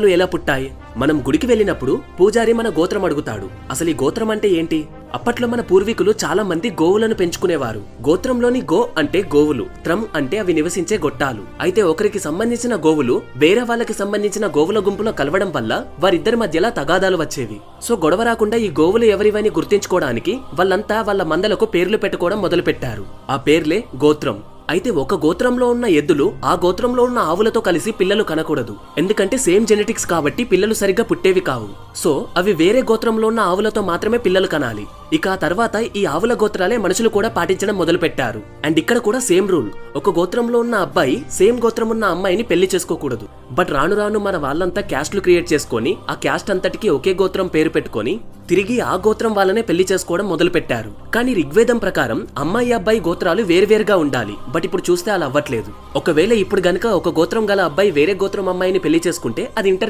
ఎలా పుట్టాయి? మనం గుడికి వెళ్ళినప్పుడు పూజారి మన గోత్రం అడుగుతాడు. అసలు ఈ గోత్రం అంటే ఏంటి? అప్పట్లో మన పూర్వీకులు చాలా మంది గోవులను పెంచుకునేవారు. గోత్రంలోని గో అంటే గోవులు, త్రం అంటే అవి నివసించే గొట్టాలు. అయితే ఒకరికి సంబంధించిన గోవులు వేరే వాళ్ళకి సంబంధించిన గోవుల గుంపులో కలవడం వల్ల వారిద్దరి మధ్యలా తగాదాలు వచ్చేవి. సో గొడవ రాకుండా ఈ గోవులు ఎవరివని గుర్తించుకోవడానికి వాళ్ళంతా వాళ్ళ మందలకు పేర్లు పెట్టుకోవడం మొదలు పెట్టారు. ఆ పేర్లే గోత్రం. అయితే ఒక గోత్రంలో ఉన్న ఎద్దులు ఆ గోత్రంలో ఉన్న ఆవులతో కలిసి పిల్లలు కనకూడదు. ఎందుకంటే సేమ్ జెనెటిక్స్ కాబట్టి పిల్లలు సరిగ్గా పుట్టేవి కావు. సో అవి వేరే గోత్రంలో ఉన్న ఆవులతో మాత్రమే పిల్లలు కనాలి. ఇక ఆ తర్వాత ఈ ఆవుల గోత్రాలే మనుషులు కూడా పాటించడం మొదలు పెట్టారు. అండ్ ఇక్కడ కూడా సేమ్ రూల్. ఒక గోత్రంలో ఉన్న అబ్బాయి సేమ్ గోత్రం ఉన్న అమ్మాయిని పెళ్లి చేసుకోకూడదు. బట్ రాను రాను మన వాళ్ళంతా క్యాస్ట్లు క్రియేట్ చేసుకొని ఆ క్యాస్ట్ అంతటికి ఒకే గోత్రం పేరు పెట్టుకొని తిరిగి ఆ గోత్రం వాళ్ళనే పెళ్లి చేసుకోవడం మొదలు పెట్టారు. కానీ ఋగ్వేదం ప్రకారం అమ్మాయి అబ్బాయి గోత్రాలు వేరువేరుగా ఉండాలి. బట్ ఇప్పుడు చూస్తే అలా అవ్వట్లేదు. ఒకవేళ ఇప్పుడు గనక ఒక గోత్రం గల అబ్బాయి వేరే గోత్రం అమ్మాయిని పెళ్లి చేసుకుంటే అది ఇంటర్